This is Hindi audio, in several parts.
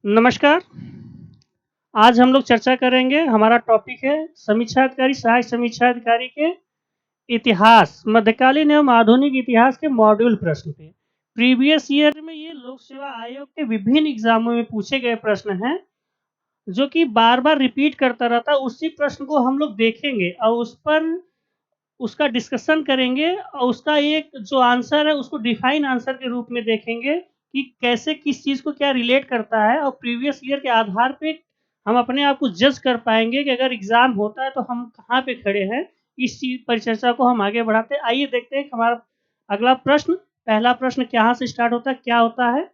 नमस्कार। आज हम लोग चर्चा करेंगे, हमारा टॉपिक है समीक्षा अधिकारी, सहायक समीक्षा अधिकारी के इतिहास, मध्यकालीन एवं आधुनिक इतिहास के मॉड्यूल प्रश्न पे। प्रीवियस ईयर में ये लोक सेवा आयोग के विभिन्न एग्जामों में पूछे गए प्रश्न हैं, जो कि बार-बार रिपीट करता रहता है। उसी प्रश्न को हम लोग देखेंगे और उस पर उसका डिस्कशन करेंगे और उसका एक जो आंसर है उसको डिफाइन आंसर के रूप में देखेंगे कि कैसे किस चीज़ को क्या रिलेट करता है, और प्रीवियस ईयर के आधार पे हम अपने आप को जज कर पाएंगे कि अगर एग्जाम होता है तो हम कहाँ पे खड़े हैं। इस चीज पर चर्चा को हम आगे बढ़ाते हैं। आइए देखते हैं कि हमारा अगला प्रश्न, पहला प्रश्न कहाँ से स्टार्ट होता है, क्या होता है।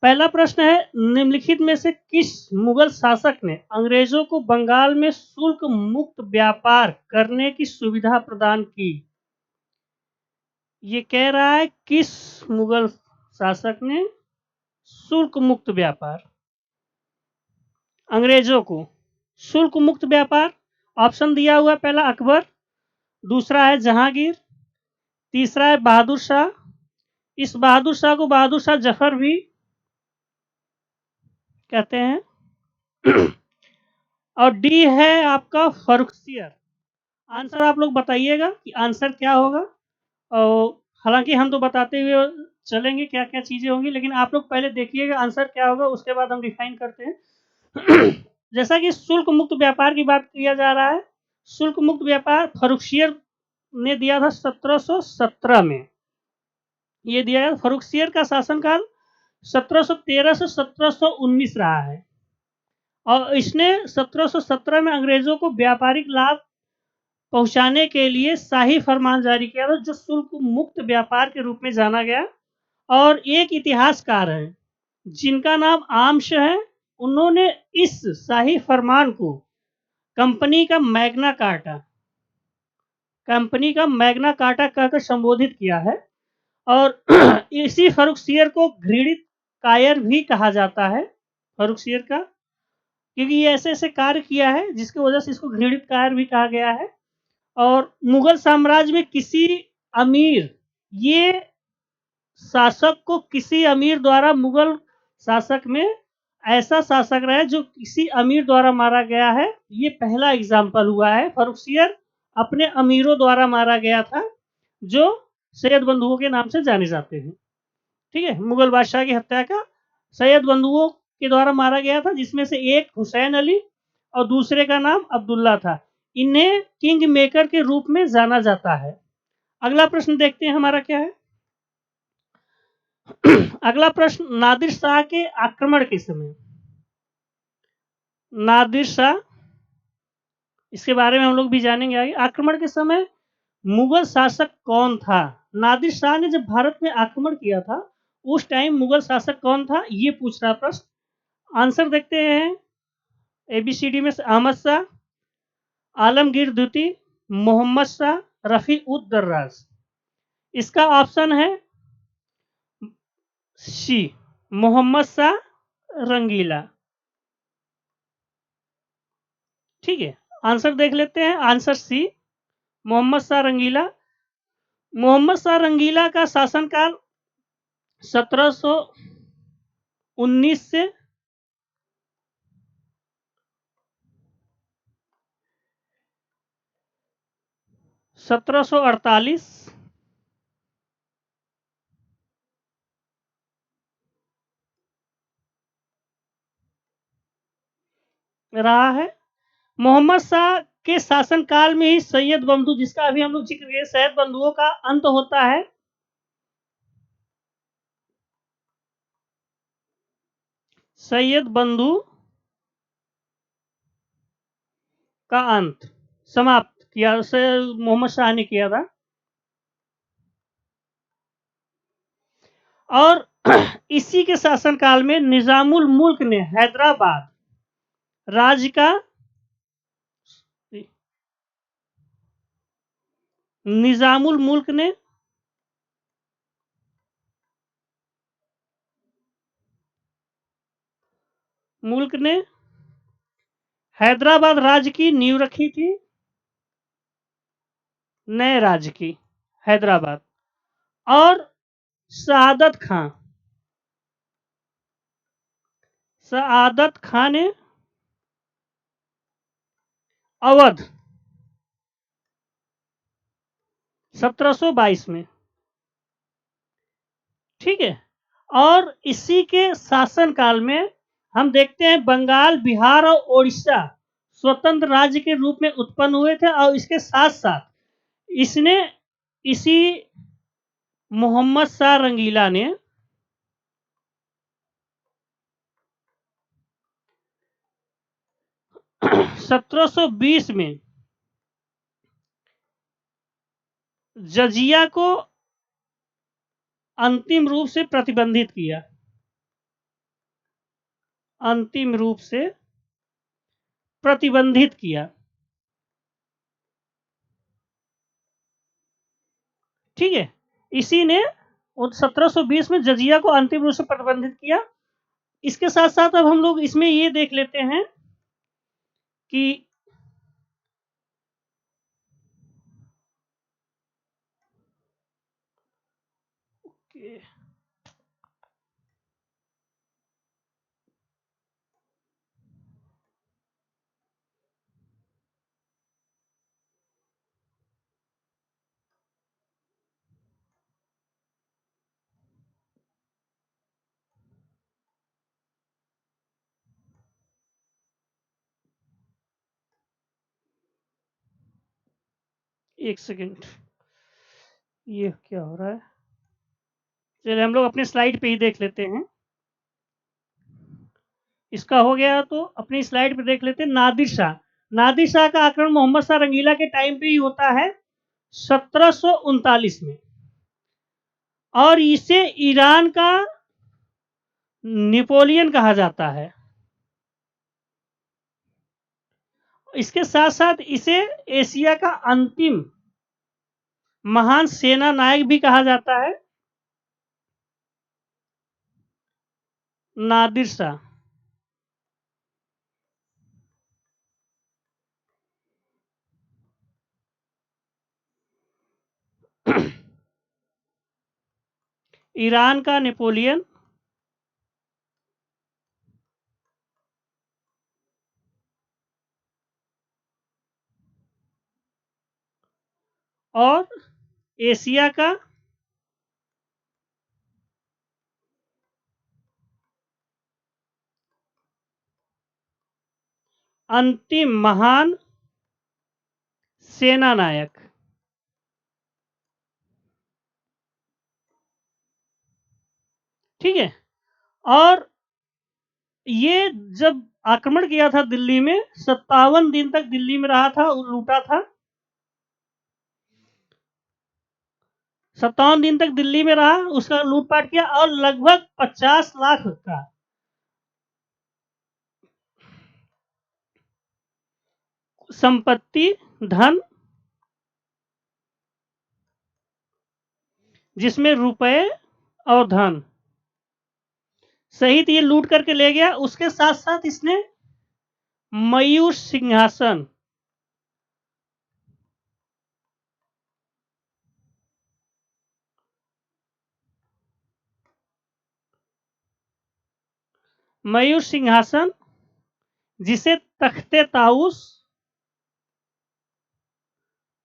पहला प्रश्न है, निम्नलिखित में से किस मुगल शासक ने अंग्रेजों को बंगाल में शुल्क मुक्त व्यापार करने की सुविधा प्रदान की। ये कह रहा है किस मुगल शासक ने शुल्क मुक्त व्यापार अंग्रेजों को शुल्क मुक्त व्यापार। ऑप्शन दिया हुआ है, पहला अकबर, दूसरा है जहांगीर, तीसरा है बहादुर शाह। इस बहादुर शाह को बहादुर शाह जफर भी कहते हैं। और डी है आपका फर्रुखसियर। आंसर आप लोग बताइएगा कि आंसर क्या होगा। और हालांकि हम तो बताते हुए चलेंगे क्या क्या चीजें होंगी, लेकिन आप लोग पहले देखिएगा आंसर क्या होगा, उसके बाद हम डिफाइन करते हैं। जैसा कि शुल्क मुक्त व्यापार की बात किया जा रहा है, शुल्क मुक्त व्यापार फर्रुखसियर ने दिया था 1717 में। ये दिया गया फर्रुखसियर का शासनकाल 1713 से 1719 रहा है, और इसने 1717 में अंग्रेजों को व्यापारिक लाभ पहुंचाने के लिए शाही फरमान जारी किया था, जो शुल्क मुक्त व्यापार के रूप में जाना गया। और एक इतिहासकार हैं जिनका नाम आमश है, उन्होंने इस शाही फरमान को कंपनी का मैग्ना कार्टा कहकर संबोधित किया है। और इसी फर्रुखसियर को घृणित कायर भी कहा जाता है, फर्रुखसियर का, क्योंकि ये ऐसे ऐसे कार्य किया है जिसकी वजह से इसको घृणित कायर भी कहा गया है। और मुगल साम्राज्य में किसी अमीर, ये शासक को किसी अमीर द्वारा, मुगल शासक में ऐसा शासक रहा है जो किसी अमीर द्वारा मारा गया है, ये पहला एग्जाम्पल हुआ है। फर्रुखसियर अपने अमीरों द्वारा मारा गया था, जो सैयद बंधुओं के नाम से जाने जाते हैं। ठीक है, मुगल बादशाह की हत्या का सैयद बंधुओं के द्वारा मारा गया था, जिसमें से एक हुसैन अली और दूसरे का नाम अब्दुल्ला था। इन्हें किंग मेकर के रूप में जाना जाता है। अगला प्रश्न देखते हैं हमारा क्या है। अगला प्रश्न, नादिर शाह के आक्रमण के समय, नादिर शाह, इसके बारे में हम लोग भी जानेंगे आगे। आक्रमण के समय मुगल शासक कौन था। नादिर शाह ने जब भारत में आक्रमण किया था, उस टाइम मुगल शासक कौन था, ये पूछ रहा प्रश्न। आंसर देखते हैं एबीसीडी में से। अहमद शाह, आलमगीर द्वितीय, मोहम्मद शाह, रफी उद दर्राज। इसका ऑप्शन है सी, मोहम्मद शाह रंगीला। ठीक है, आंसर देख लेते हैं। आंसर सी, मोहम्मद शाह रंगीला। मोहम्मद शाह रंगीला का शासनकाल 1719 से 1748 रहा है। मोहम्मद शाह के शासनकाल में ही सैयद बंधु, जिसका अभी हम लोग जिक्र किए, सैयद बंधुओं का अंत होता है। सैयद बंधु का अंत समाप्त किया उसे मोहम्मद शाह ने किया था। और इसी के शासनकाल में निजामुल मुल्क ने हैदराबाद राज्य का, निजामुल मुल्क ने हैदराबाद राज्य की नींव रखी थी, नए राज्य की, हैदराबाद। और शहादत खां, सआदत खां ने अवध 1722 में, ठीक है। और इसी के शासनकाल में हम देखते हैं बंगाल, बिहार और उड़ीसा स्वतंत्र राज्य के रूप में उत्पन्न हुए थे। और इसके साथ साथ इसने इसी मोहम्मद शाह रंगीला ने 1720 में जजिया को अंतिम रूप से प्रतिबंधित किया। अंतिम रूप से प्रतिबंधित किया, ठीक है। इसी ने 1720 में जजिया को अंतिम रूप से प्रतिबंधित किया। इसके साथ साथ अब हम लोग इसमें ये देख लेते हैं कि एक सेकेंड, ये क्या हो रहा है। चलिए हम लोग अपने स्लाइड पे ही देख लेते हैं। इसका हो गया तो अपनी स्लाइड पे देख लेते हैं। नादिर शाह, नादिर शाह का आक्रमण मोहम्मद शाह रंगीला के टाइम पे ही होता है 1739 में। और इसे ईरान का नेपोलियन कहा जाता है। इसके साथ साथ इसे एशिया का अंतिम महान सेना नायक भी कहा जाता है, नादिर शाह। ईरान का नेपोलियन और एशिया का अंतिम महान सेना नायक। ठीक है। और ये जब आक्रमण किया था दिल्ली में, 57 दिन तक दिल्ली में रहा था और लूटा था। 57 दिन तक दिल्ली में रहा, उसका लूटपाट किया और लगभग 50 लाख का संपत्ति, धन, जिसमें रुपए और धन सहित ये लूट करके ले गया। उसके साथ साथ इसने मयूर सिंहासन, मयूर सिंहासन जिसे तख्ते ताउस,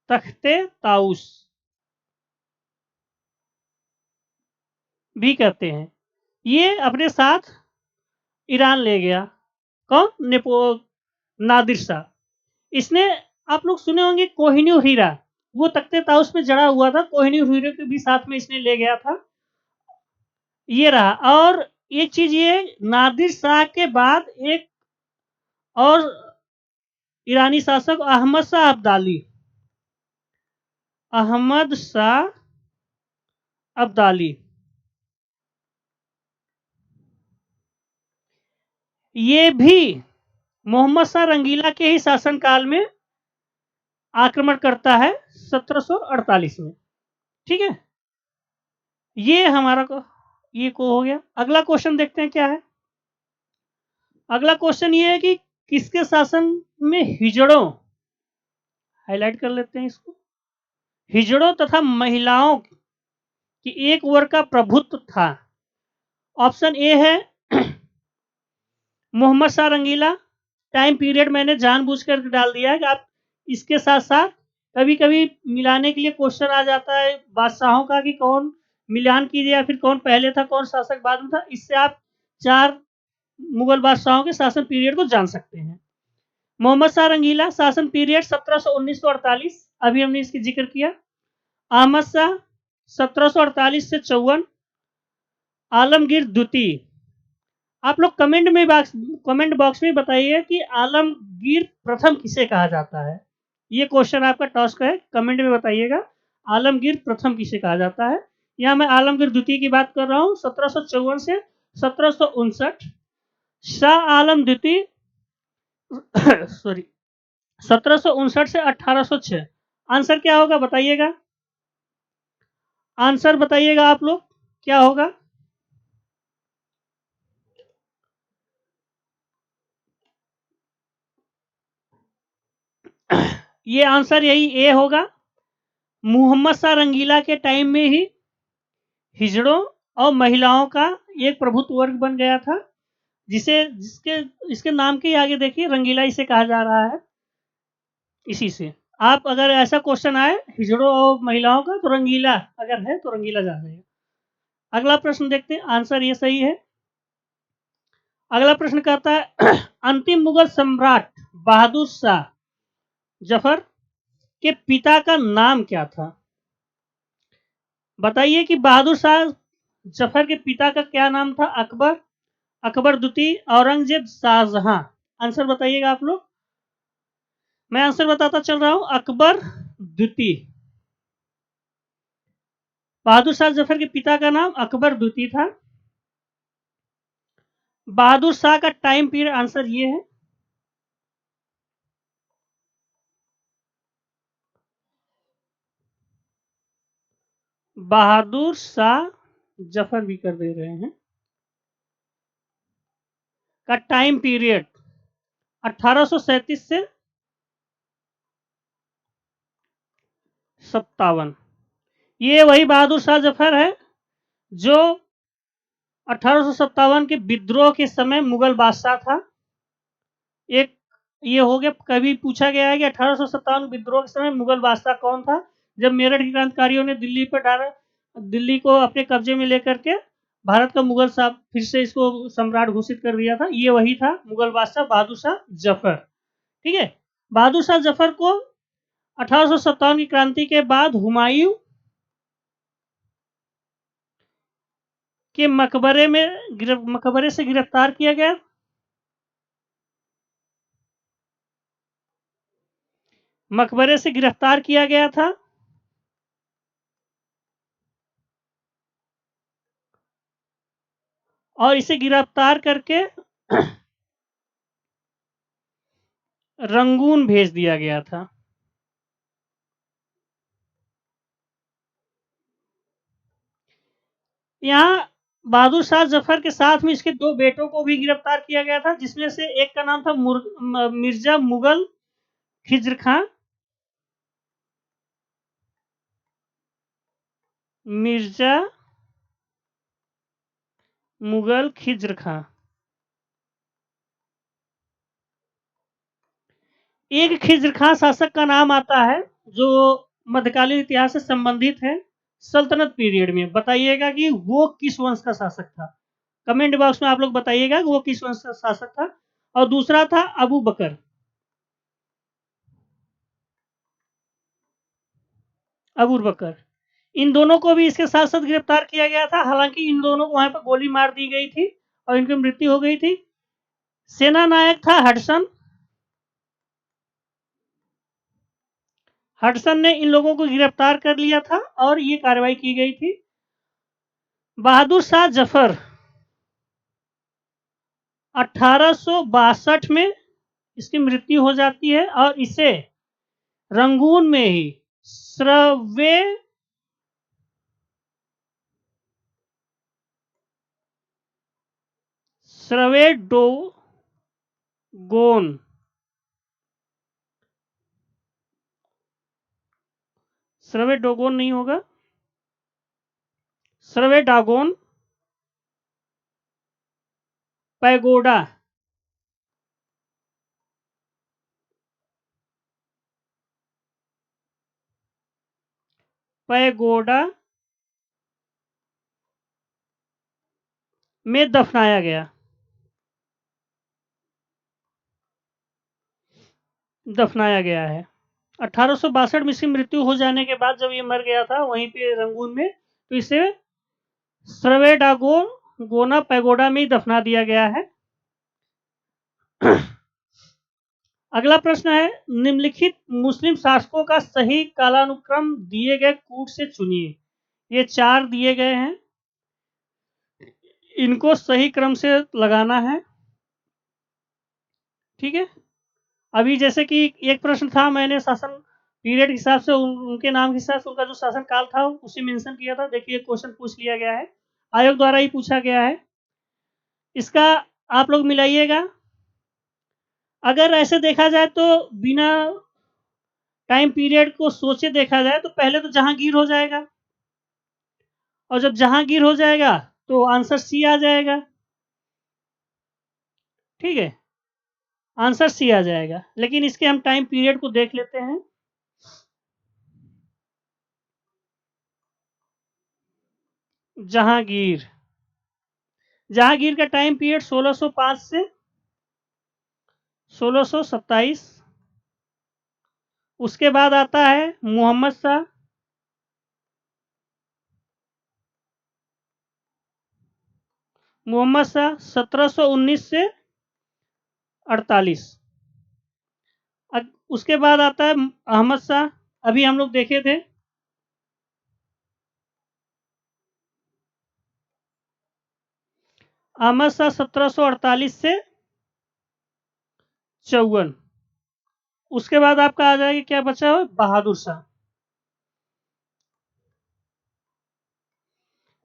तख्ते ताउस भी कहते हैं, ये अपने साथ ईरान ले गया। कौन? नादिर शाह। इसने, आप लोग सुने होंगे कोहिनूर हीरा, वो तख्ते ताउस में जड़ा हुआ था। कोहिनूर हीरे के भी साथ में इसने ले गया था। ये रहा। और एक चीज ये, नादिर शाह के बाद एक और ईरानी शासक अहमद शाह अब्दाली, अहमद शाह अब्दाली, ये भी मोहम्मद शाह रंगीला के ही शासनकाल में आक्रमण करता है 1748 में। ठीक है, ये हमारा ये को हो गया। अगला क्वेश्चन देखते हैं क्या है। अगला क्वेश्चन ये है कि किसके शासन में हिजड़ों, हाईलाइट कर लेते हैं इसको, हिजड़ों तथा महिलाओं की एक वर्ग का प्रभुत्व था। ऑप्शन ए है मोहम्मद शाह रंगीला, टाइम पीरियड मैंने जानबूझकर डाल दिया है कि आप इसके साथ साथ कभी कभी मिलाने के लिए क्वेश्चन आ जाता है बादशाहों का कि कौन मिलान कीजिए या फिर कौन पहले था कौन शासक बाद में था। इससे आप 4 मुगल बादशाहों के शासन पीरियड को जान सकते हैं। मोहम्मद शाह रंगीला शासन पीरियड 1719-48, अभी हमने इसकी जिक्र किया। अहमद शाह 1748 से 54। आलमगीर द्वितीय, आप लोग कमेंट बॉक्स में बताइए कि आलमगीर प्रथम किसे कहा जाता है। ये क्वेश्चन आपका टास्क है, कमेंट में बताइएगा आलमगीर प्रथम किसे कहा जाता है। यहाँ मैं आलमगीर द्वितीय की बात कर रहा हूँ 1754 से 1759। शाह आलम द्वितीय सॉरी 1759 से 1806। आंसर क्या होगा बताइएगा, आंसर बताइएगा आप लोग क्या होगा। ये आंसर यही ए होगा। मोहम्मद शाह रंगीला के टाइम में ही हिजड़ों और महिलाओं का एक प्रभुत्व वर्ग बन गया था, जिसके इसके नाम के आगे देखिए रंगीला इसे कहा जा रहा है। इसी से आप अगर ऐसा क्वेश्चन आए हिजड़ों और महिलाओं का तो रंगीला अगर है तो रंगीला जा जाएगा। अगला प्रश्न देखते हैं, आंसर ये सही है। अगला प्रश्न कहता है अंतिम मुगल सम्राट बहादुर शाह जफर के पिता का नाम क्या था। बताइए कि बहादुर शाह जफर के पिता का क्या नाम था। अकबर, अकबर द्वितीय, औरंगजेब, शाहजहां। आंसर बताइएगा आप लोग। मैं आंसर बताता चल रहा हूं, अकबर द्वितीय। बहादुर शाह जफर के पिता का नाम अकबर द्वितीय था। बहादुर शाह का टाइम पीरियड, आंसर ये है। बहादुर शाह जफर भी कर दे रहे हैं का टाइम पीरियड 1837 से 57। ये वही बहादुर शाह जफर है जो 1857 के विद्रोह के समय मुगल बादशाह था। एक ये हो गया, कभी पूछा गया है कि 1857 विद्रोह के समय मुगल बादशाह कौन था, जब मेरठ के क्रांतिकारियों ने दिल्ली पर डाला, दिल्ली को अपने कब्जे में लेकर के भारत का मुगल साहब फिर से इसको सम्राट घोषित कर दिया था। ये वही था मुगल बादशाह बहादुर शाह जफर। ठीक है, बहादुर शाह जफर को 1857 की क्रांति के बाद हुमायूं के मकबरे से गिरफ्तार किया गया। मकबरे से गिरफ्तार किया गया था और इसे गिरफ्तार करके रंगून भेज दिया गया था। यहाँ बहादुर शाह जफर के साथ में इसके 2 बेटों को भी गिरफ्तार किया गया था, जिसमें से एक का नाम था मिर्जा मुगल खिज्र खां। मिर्जा मुगल खिज्र खां। एक खिज्र खां शासक का नाम आता है जो मध्यकालीन इतिहास से संबंधित है सल्तनत पीरियड में। बताइएगा कि वो किस वंश का शासक था। कमेंट बॉक्स में आप लोग बताइएगा कि वो किस वंश का शासक था। और दूसरा था अबू बकर। अबू बकर, इन दोनों को भी इसके साथ साथ गिरफ्तार किया गया था। हालांकि इन दोनों को वहां पर गोली मार दी गई थी और इनकी मृत्यु हो गई थी। सेना नायक था हडसन। हडसन ने इन लोगों को गिरफ्तार कर लिया था और ये कार्रवाई की गई थी। बहादुर शाह जफर 1862 में इसकी मृत्यु हो जाती है और इसे रंगून में ही स्रवे स्रवेडोगोन स्रवेडोगोन नहीं होगा, स्रवेडागोन पैगोडा पैगोडा में दफनाया गया। दफनाया गया है। 1862 में इसकी मृत्यु हो जाने के बाद जब ये मर गया था वहीं पे रंगून में, तो इसे सर्वेडागो गोना पैगोडा में ही दफना दिया गया है। अगला प्रश्न है, निम्नलिखित मुस्लिम शासकों का सही कालानुक्रम दिए गए कूट से चुनिए। ये 4 दिए गए हैं, इनको सही क्रम से लगाना है। ठीक है। अभी जैसे कि एक प्रश्न था, मैंने शासन पीरियड के हिसाब से उनके नाम के हिसाब से उनका जो शासन काल था उसे मेंशन किया था। देखिए क्वेश्चन पूछ लिया गया है, आयोग द्वारा ही पूछा गया है। इसका आप लोग मिलाइएगा। अगर ऐसे देखा जाए तो बिना टाइम पीरियड को सोचे देखा जाए तो पहले तो जहांगीर हो जाएगा, और जब जहांगीर हो जाएगा तो आंसर सी आ जाएगा। ठीक है, आंसर सी आ जाएगा। लेकिन इसके हम टाइम पीरियड को देख लेते हैं। जहांगीर, जहांगीर का टाइम पीरियड 1605 से 1627। उसके बाद आता है मोहम्मद शाह। मोहम्मद शाह 1719 से 48। उसके बाद आता है अहमद शाह, अभी हम लोग देखे थे। अहमद शाह 1748 से 54। उसके बाद आपका आ जाएगा, क्या बचा हुआ, बहादुर शाह।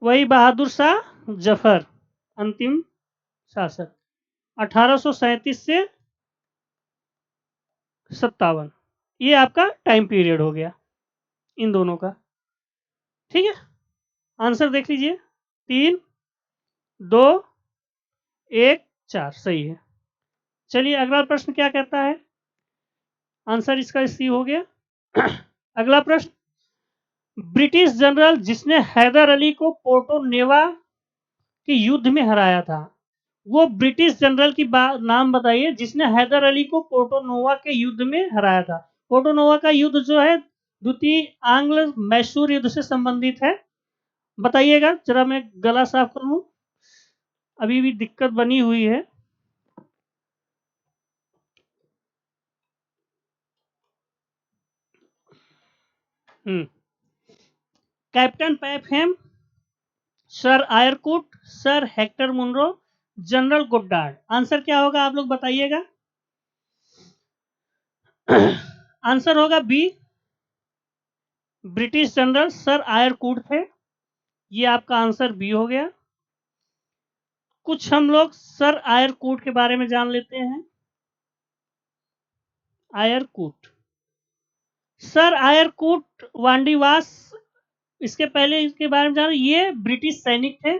वही बहादुर शाह जफर, अंतिम शासक, 1837 से 57। ये आपका टाइम पीरियड हो गया इन दोनों का। ठीक है, आंसर देख लीजिए, 3, 2, 1, 4 सही है। चलिए अगला प्रश्न क्या कहता है, आंसर इसका सी हो गया। अगला प्रश्न, ब्रिटिश जनरल जिसने हैदर अली को पोर्टो नेवा के युद्ध में हराया था, वो ब्रिटिश जनरल की नाम बताइए जिसने हैदर अली को पोर्टो नोवा के युद्ध में हराया था। पोर्टो नोवा का युद्ध जो है द्वितीय आंग्ल मैसूर युद्ध से संबंधित है। बताइएगा जरा, मैं गला साफ कर लूं, अभी भी दिक्कत बनी हुई है। Captain Popham, sir Eyre Coote, sir Hector Munro, general Goddard. Answer क्या होगा आप लोग बताइएगा। आंसर होगा B, British general sir Eyre Coote थे। ये आपका आंसर बी हो गया। कुछ हम लोग सर आयरकूट के बारे में जान लेते हैं। आयरकूट, सर आयरकूट वांडीवास, इसके पहले इसके बारे में जान, ये ब्रिटिश सैनिक थे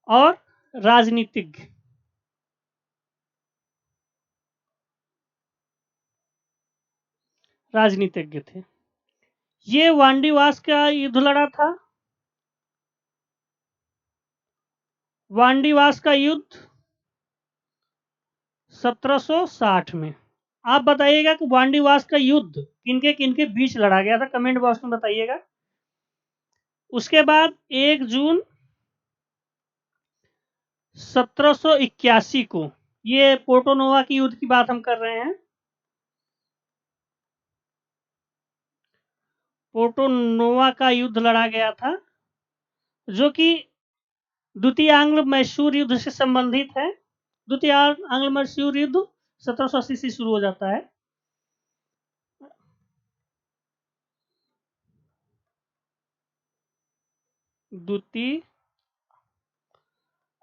और राजनीतिज्ञ। राजनीतिज्ञ थे। ये वांडीवास का युद्ध लड़ा था। वांडीवास का युद्ध 1760 में। आप बताइएगा कि वांडीवास का युद्ध किनके किनके बीच लड़ा गया था, कमेंट बॉक्स में बताइएगा। उसके बाद 1 जून 1781 को, ये पोर्टो नोवा की युद्ध की बात हम कर रहे हैं। पोर्टो नोवा का युद्ध लड़ा गया था जो कि द्वितीय आंग्ल मैसूर युद्ध से संबंधित है। द्वितीय आंग्ल मैसूर युद्ध 1780 से शुरू हो जाता है। द्वितीय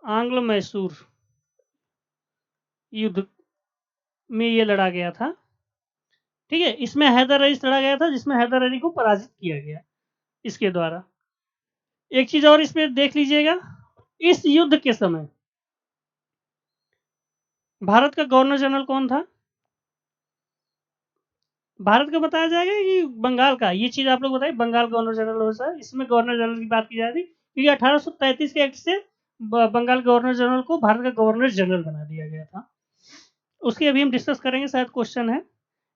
आंग्ल मैसूर युद्ध में ये लड़ा गया था। ठीक है, इसमें हैदर अली से लड़ा गया था जिसमें हैदर अली को पराजित किया गया इसके द्वारा। एक चीज और इसमें देख लीजिएगा, इस युद्ध के समय भारत का गवर्नर जनरल कौन था? भारत का बताया जाएगा कि बंगाल का? ये चीज़ आप लोग बताइए, बंगाल गवर्नर जनरल हो सर, इसमें गवर्नर जनरल की बात की जा रही थी क्योंकि 1833 के एक्ट से बंगाल गवर्नर जनरल को भारत का गवर्नर जनरल बना दिया गया था। उसकी अभी हम डिस्कस करेंगे, शायद क्वेश्चन है।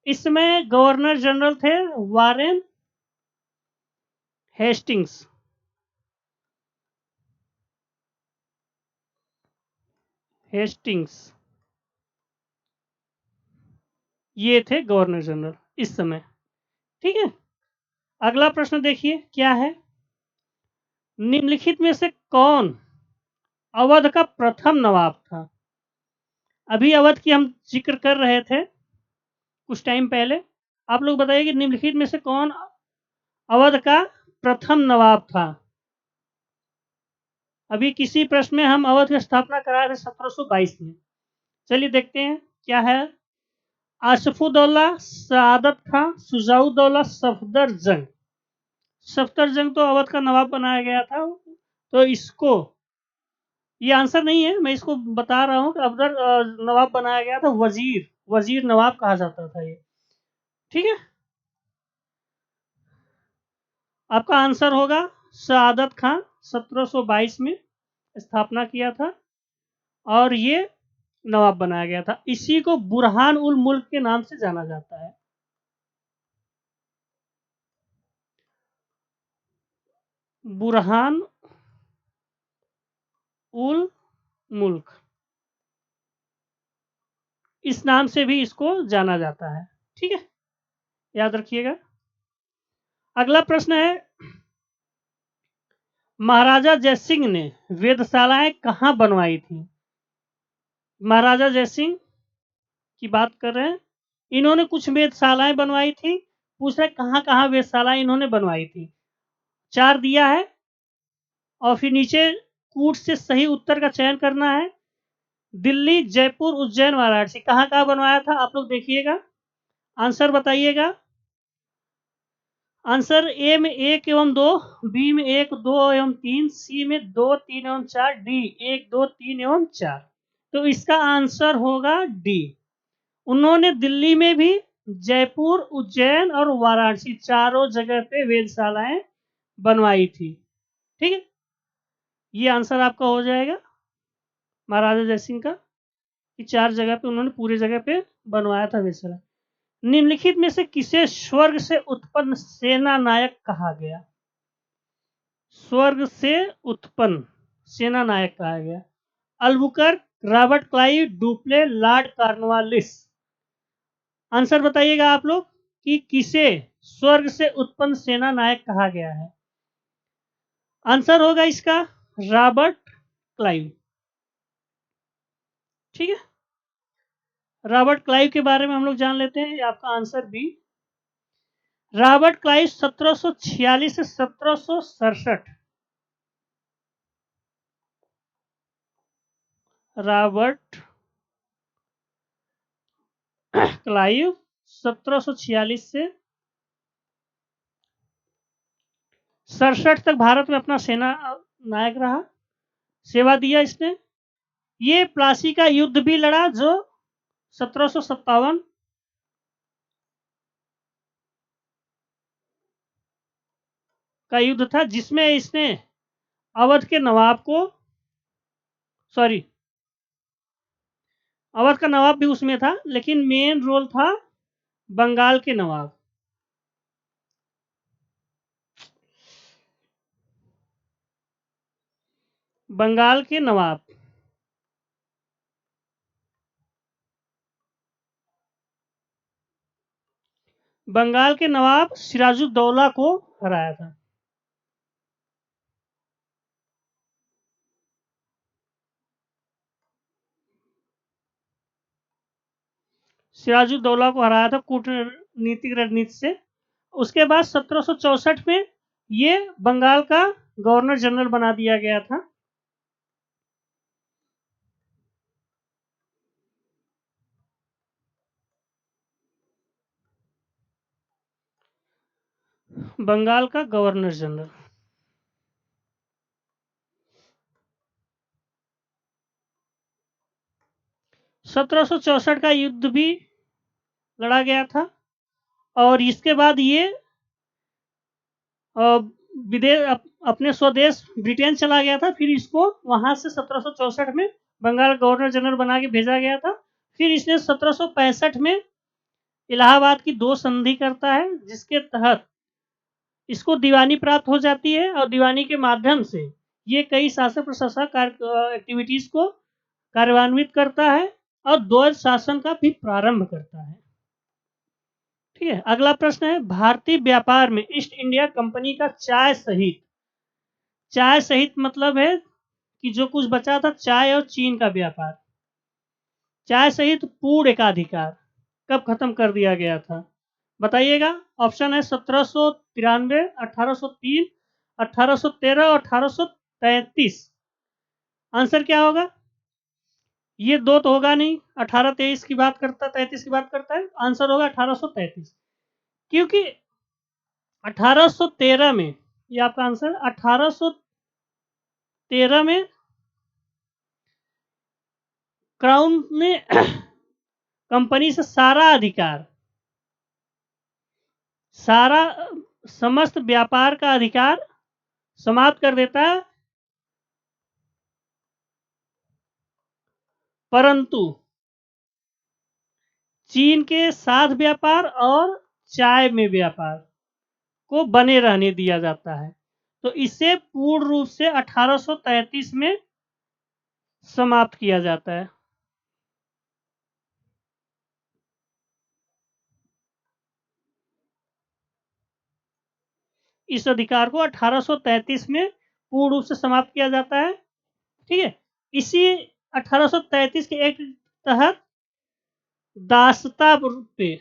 इसमें गवर्नर जनरल थे वारेन हेस्टिंग्स। हेस्टिंग्स ये थे गवर्नर जनरल इस समय। ठीक है, अगला प्रश्न देखिए क्या है। निम्नलिखित में से कौन अवध का प्रथम नवाब था? अभी अवध की हम जिक्र कर रहे थे कुछ टाइम पहले। आप लोग बताइए कि निम्नलिखित में से कौन अवध का प्रथम नवाब था? अभी किसी प्रश्न में हम अवध की स्थापना कराए थे 1722 में। चलिए देखते हैं क्या है। आसफुद्दौला सआदत खां, शुजाउद्दौला, सफदर जंग। सफदर जंग तो अवध का नवाब बनाया गया था। तो इसको, ये आंसर नहीं है, मैं इसको बता रहा हूँ कि अफजल नवाब बनाया गया था। वजीर, वजीर नवाब कहा जाता था ये। ठीक है, आपका आंसर होगा सआदत खां, 1722 में स्थापना किया था और ये नवाब बनाया गया था। इसी को बुरहान उल मुल्क के नाम से जाना जाता है। बुरहान उल मुल्क, इस नाम से भी इसको जाना जाता है। ठीक है, याद रखिएगा। अगला प्रश्न है, महाराजा जयसिंह ने वेधशालाएं कहाँ बनवाई थी? महाराजा जयसिंह की बात कर रहे हैं। इन्होंने कुछ वेधशालाएं बनवाई थी। पूछ रहे कहाँ कहाँ वेधशालाएं इन्होंने बनवाई थी। 4 दिया है और फिर नीचे कूट से सही उत्तर का चयन करना है। दिल्ली, जयपुर, उज्जैन, वाराणसी, कहाँ कहाँ बनवाया था आप लोग देखिएगा, आंसर बताइएगा। आंसर ए में 1 एवं 2, बी में 1, 2 एवं 3, सी में 2, 3 एवं 4, डी 1, 2, 3 एवं 4। तो इसका आंसर होगा डी। उन्होंने दिल्ली में भी, जयपुर, उज्जैन और वाराणसी चारों जगह पे वेधशालाएं बनवाई थी। ठीक है, ये आंसर आपका हो जाएगा महाराजा जयसिंह का, कि 4 जगह पे उन्होंने पूरी जगह पे बनवाया था वेधशाला। निम्नलिखित में से किसे स्वर्ग से उत्पन्न सेना नायक कहा गया? स्वर्ग से उत्पन्न सेना नायक कहा गया। Albuquerque, Robert Clive, Dupleix, Lord Cornwallis. Answer बताइएगा आप लोग कि किसे स्वर्ग से उत्पन्न सेना नायक कहा गया है। आंसर होगा इसका रॉबर्ट क्लाइव। ठीक है, रॉबर्ट क्लाइव के बारे में हम लोग जान लेते हैं। आपका आंसर बी। रॉबर्ट क्लाइव 1746 से 1767। रॉबर्ट क्लाइव 1746 से 67 तक भारत में अपना सेना नायक रहा, सेवा दिया इसने। ये प्लासी का युद्ध भी लड़ा जो 1757 का युद्ध था, जिसमें इसने अवध के नवाब को, सॉरी, अवध का नवाब भी उसमें था लेकिन मेन रोल था बंगाल के नवाब। बंगाल के नवाब, बंगाल के नवाब सिराजुद्दौला को हराया था। सिराजुद्दौला को हराया था कूटनीतिक रणनीति से। उसके बाद 1764 में ये बंगाल का गवर्नर जनरल बना दिया गया था। बंगाल का गवर्नर जनरल। 1764 का युद्ध भी लड़ा गया था और इसके बाद ये विदेश अपने स्वदेश ब्रिटेन चला गया था। फिर इसको वहां से 1764 में बंगाल गवर्नर जनरल बना के भेजा गया था। फिर इसने 1765 में इलाहाबाद की 2 संधि करता है, जिसके तहत इसको दीवानी प्राप्त हो जाती है और दीवानी के माध्यम से ये कई शासन प्रशासक एक्टिविटीज को कार्यान्वित करता है और द्वैध शासन का भी प्रारंभ करता है। ठीक है, अगला प्रश्न है, भारतीय व्यापार में ईस्ट इंडिया कंपनी का चाय सहित मतलब है कि जो कुछ बचा था चाय और चीन का व्यापार, चाय सहित पूर्ण एकाधिकार कब खत्म कर दिया गया था? बताइएगा। ऑप्शन है 1793, 1803, 1813 और 1833। आंसर क्या होगा? ये दो तो होगा नहीं, 1823 की बात करता, 33 की बात करता है। आंसर होगा 1833, क्योंकि 1813 में, ये आपका आंसर, 1813 में क्राउन ने कंपनी से सारा समस्त व्यापार का अधिकार समाप्त कर देता है, परंतु चीन के साथ व्यापार और चाय में व्यापार को बने रहने दिया जाता है। तो इसे पूर्ण रूप से 1833 में समाप्त किया जाता है। इस अधिकार को 1833 में पूर्ण रूप से समाप्त किया जाता है। ठीक है, इसी 1833 के एक्ट के तहत दासता पे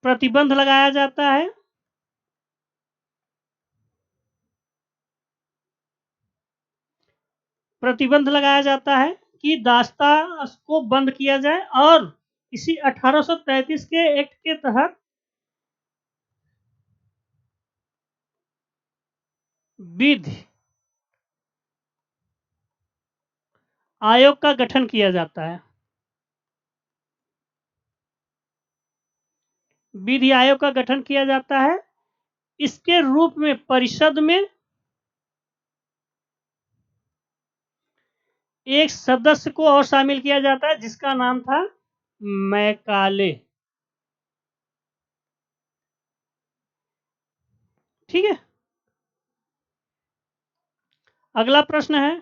प्रतिबंध लगाया जाता है। प्रतिबंध लगाया जाता है कि दासता को बंद किया जाए और इसी 1833 के एक्ट के तहत विधि आयोग का गठन किया जाता है। विधि आयोग का गठन किया जाता है। इसके रूप में परिषद में एक सदस्य को और शामिल किया जाता है, जिसका नाम था मैकाले। ठीक है, अगला प्रश्न है,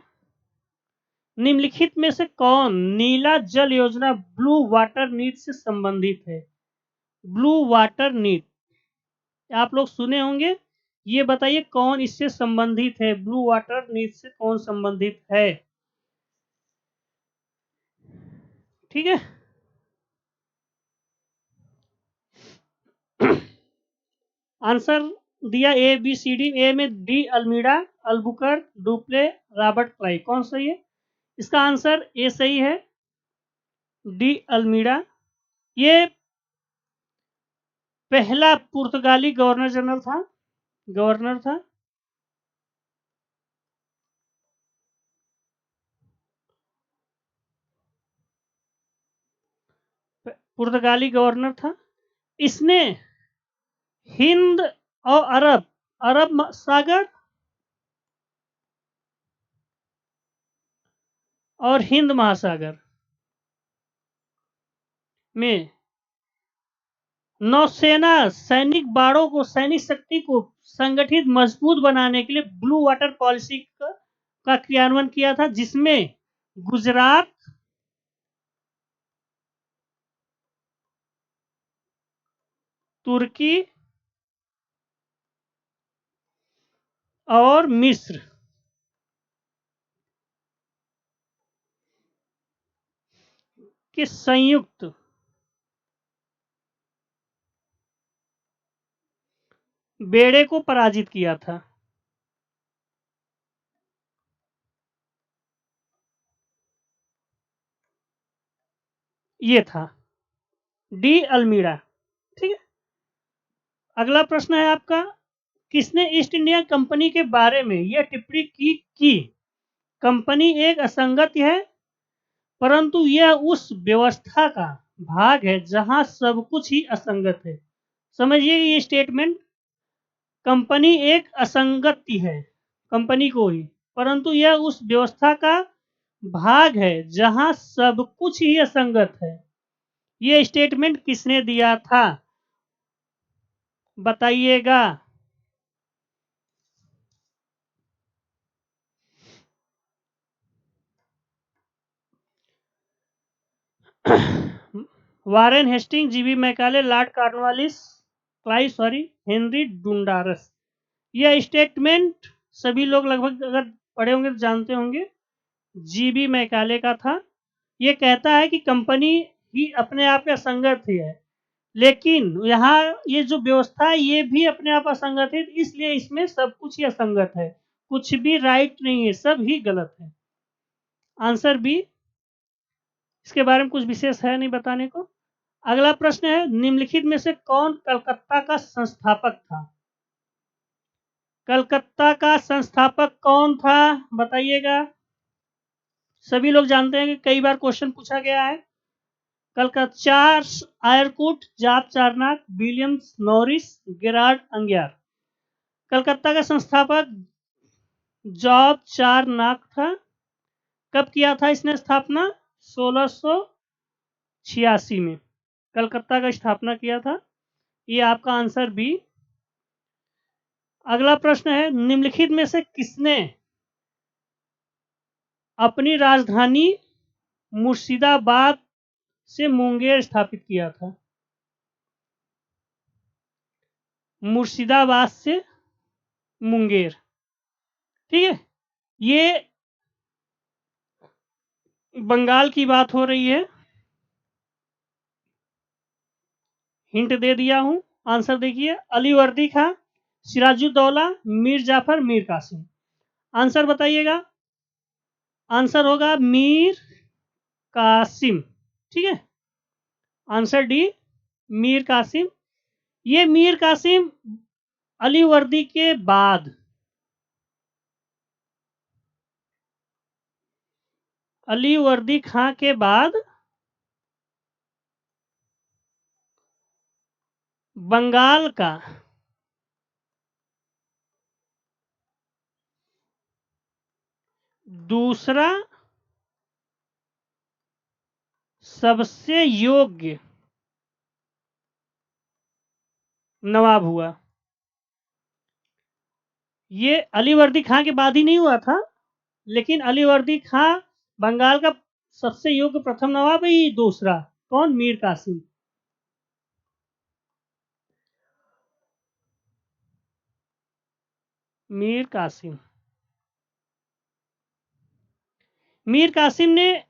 निम्नलिखित में से कौन नीला जल योजना ब्लू वाटर नीति से संबंधित है? ब्लू वाटर नीति आप लोग सुने होंगे, ये बताइए कौन इससे संबंधित है? ब्लू वाटर नीति से कौन संबंधित है? ठीक है, आंसर दिया A B C D. A में de Almeida, Albuquerque, Dupleix, Robert Clive. कौन सही है? इसका आंसर ए सही है, डी अल्मीडा। ये पहला पुर्तगाली गवर्नर था। पुर्तगाली गवर्नर था। इसने हिंद और अरब सागर और हिंद महासागर में नौसेना सैनिक शक्ति को संगठित मजबूत बनाने के लिए ब्लू वाटर पॉलिसी का क्रियान्वयन किया था, जिसमें गुजरात, तुर्की और मिस्र के संयुक्त बेड़े को पराजित किया था। ये था डी अल्मीडा। ठीक है, अगला प्रश्न है आपका, किसने ईस्ट इंडिया कंपनी के बारे में यह टिप्पणी की कि कंपनी एक असंगत है, परंतु यह उस व्यवस्था का भाग है जहां सब कुछ ही असंगत है। समझिए ये स्टेटमेंट, कंपनी एक असंगति है, कंपनी को ही, परंतु यह उस व्यवस्था का भाग है जहां सब कुछ ही असंगत है। ये स्टेटमेंट किसने दिया था बताइएगा। Warren Hastings, G B Macaulay, Lord Cornwallis, Henry Dundas. यह स्टेटमेंट सभी लोग लगभग अगर पढ़े होंगे तो जानते होंगे, जीबी मैकाले का था। ये कहता है कि कंपनी ही अपने आप में असंगत ही है, लेकिन यहाँ ये जो व्यवस्था है ये भी अपने आप असंगत है, इसलिए इसमें सब कुछ ही असंगत है, कुछ भी राइट नहीं है, सब ही गलत है। Answer B. इसके बारे में कुछ विशेष है नहीं बताने को। अगला प्रश्न है, निम्नलिखित में से कौन कलकत्ता का संस्थापक था? कलकत्ता का संस्थापक कौन था बताइएगा। सभी लोग जानते हैं कि कई बार क्वेश्चन पूछा गया है। Calcutta, Charles Eyre Coote, Job Charnock, Williams Norris, Gerard Aungier. Calcutta का संस्थापक जॉब चारनाक था। कब किया था इसने स्थापना? 1686 में कलकत्ता का स्थापना किया था। ये आपका आंसर बी। अगला प्रश्न है, निम्नलिखित में से किसने अपनी राजधानी मुर्शिदाबाद से मुंगेर स्थापित किया था? मुर्शिदाबाद से मुंगेर, ठीक है। ये बंगाल की बात हो रही है। हिंट दे दिया हूं। आंसर देखिए, अलीवर्दी खां, सिराजुद्दौला, मीर जाफर, मीर कासिम। आंसर बताइएगा। आंसर होगा मीर कासिम, ठीक है। Answer D, Mir Qasim. ये मीर कासिम अलीवर्दी के बाद, अलीवर्दी खां के बाद बंगाल का दूसरा सबसे योग्य नवाब हुआ। ये अलीवर्दी खां के बाद ही नहीं हुआ था, लेकिन अलीवर्दी खां बंगाल का सबसे योग्य प्रथम नवाब है। ये दूसरा कौन? मीर कासिम। मीर कासिम, मीर कासिम ने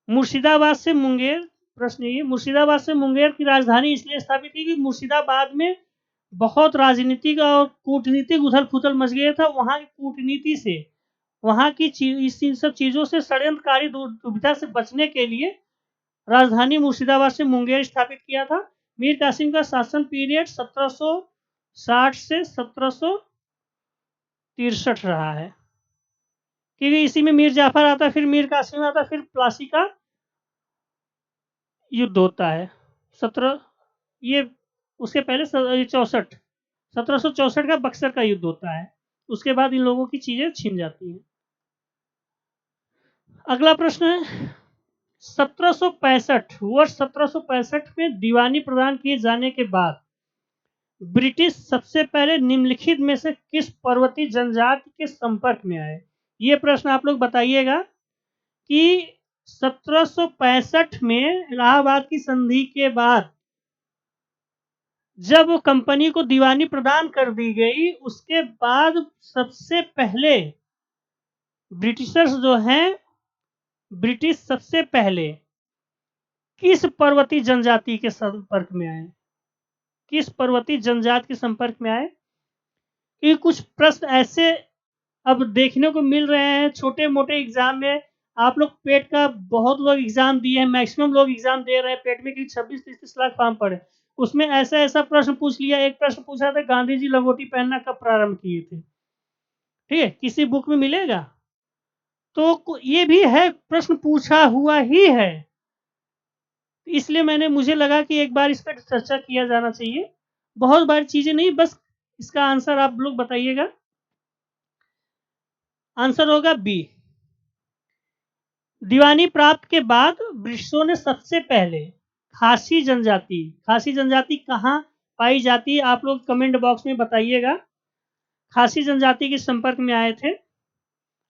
मुर्शिदाबाद से मुंगेर, प्रश्न ये, मुर्शिदाबाद से मुंगेर की राजधानी इसलिए स्थापित की कि मुर्शिदाबाद में बहुत राजनीतिक और कूटनीतिक उथल पुथल मच गया था। वहां की कूटनीति से, वहां की इन सब चीजों से, षड्यंत्रकारी दुविधा से बचने के लिए राजधानी मुर्शिदाबाद से मुंगेर स्थापित किया था। मीर कासिम का शासन पीरियड 1760 से 1763 रहा है, क्योंकि इसी में मीर जाफर आता, फिर मीर कासिम आता, फिर प्लासी का युद्ध होता है 17, ये उसके पहले 64, 1764 का बक्सर का युद्ध होता है। उसके बाद इन लोगों की चीजें छिन जाती हैं। अगला प्रश्न है, 1765, वर्ष 1765 में दीवानी प्रदान किए जाने के बाद ब्रिटिश सबसे पहले निम्नलिखित में से किस पर्वतीय जनजाति के संपर्क में आए? ये प्रश्न आप लोग बताइएगा कि 1765 में इलाहाबाद की संधि के बाद जब कंपनी को दीवानी प्रदान कर दी गई, उसके बाद सबसे पहले ब्रिटिशर्स जो हैं, ब्रिटिश सबसे पहले किस पर्वतीय जनजाति के संपर्क में आए? किस पर्वतीय जनजाति के संपर्क में आए? क्योंकि कुछ प्रश्न ऐसे अब देखने को मिल रहे हैं छोटे मोटे एग्जाम में। आप लोग पेट का बहुत लोग एग्जाम दिए हैं, मैक्सिमम लोग एग्जाम दे रहे हैं पेट में, कि 26-33 लाख फॉर्म पड़े। उसमें ऐसा ऐसा प्रश्न पूछ लिया। एक प्रश्न पूछा था, गांधी जी लंगोटी पहनना कब प्रारंभ किए थे? ठीक है, किसी बुक में मिलेगा? तो ये भी है, प्रश्न पूछा हुआ ही है, इसलिए मुझे लगा कि एक बार इस पर चर्चा किया जाना चाहिए। बहुत बार चीजें नहीं, बस इसका आंसर आप लोग बताइएगा। आंसर होगा बी। दीवानी प्राप्त के बाद ब्रिटिशों ने सबसे पहले खासी जनजाति कहाँ पाई जाती है, आप लोग कमेंट बॉक्स में बताइएगा। खासी जनजाति के संपर्क में आए थे,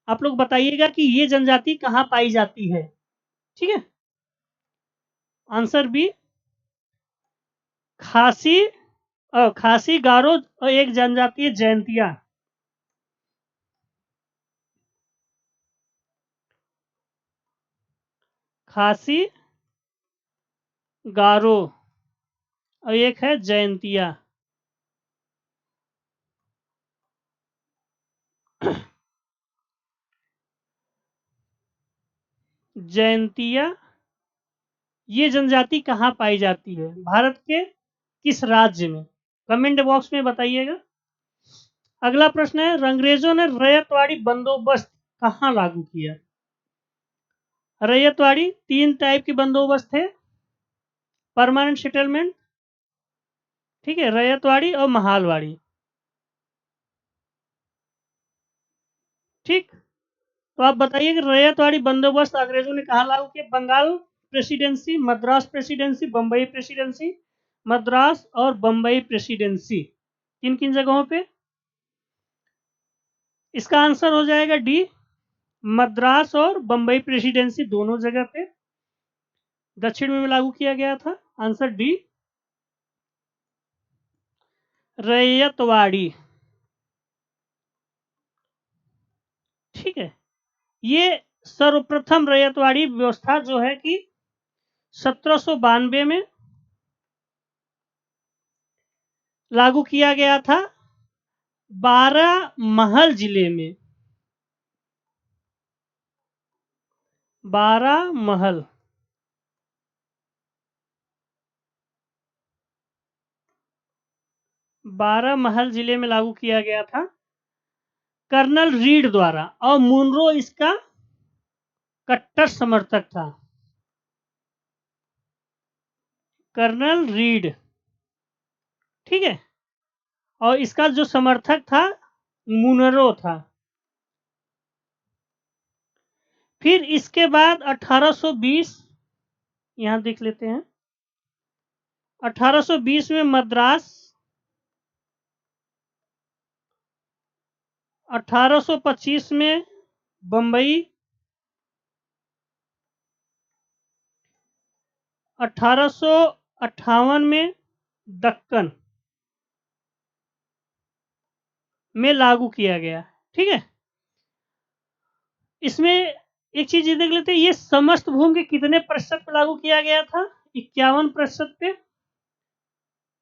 आप लोग बताइएगा कि ये जनजाति कहाँ पाई जाती है। ठीक है, आंसर बी, खासी। खासी, गारो और एक जनजाति है जयंतिया। खासी, गारो और एक है जयंतिया। जयंतिया, ये जनजाति कहाँ पाई जाती है, भारत के किस राज्य में? कमेंट बॉक्स में बताइएगा। अगला प्रश्न है, अंग्रेजों ने रैयतवाड़ी बंदोबस्त कहाँ लागू किया? रैयतवाड़ी 3 टाइप की बंदोबस्त है, परमानेंट सेटलमेंट, ठीक है, रैयतवाड़ी और महालवाड़ी। ठीक, तो आप बताइए कि रैयतवाड़ी बंदोबस्त अंग्रेजों ने कहाँ लागू किया? Bengal presidency, Madras presidency, Bombay presidency, Madras और बंबई प्रेसिडेंसी, किन किन जगहों पे? इसका आंसर हो जाएगा डी, मद्रास और बंबई प्रेसिडेंसी दोनों जगह पे दक्षिण में लागू किया गया था। Answer D, ryotwari. ठीक है, ये सर्वप्रथम रैयतवाड़ी व्यवस्था जो है कि 1792 में लागू किया गया था, बारामहल जिले में। बारामहल, बारामहल जिले में लागू किया गया था कर्नल रीड द्वारा, और मुनरो इसका कट्टर समर्थक था। कर्नल रीड, ठीक है, और इसका जो समर्थक था मुनरो था। फिर इसके बाद 1820, यहां देख लेते हैं, 1820 में मद्रास, 1825 में बंबई, 1858 में दक्कन में लागू किया गया। ठीक है, इसमें एक चीज ये देख लेते हैं, ये समस्त भूमि के कितने प्रतिशत पे लागू किया गया था? 51% पे।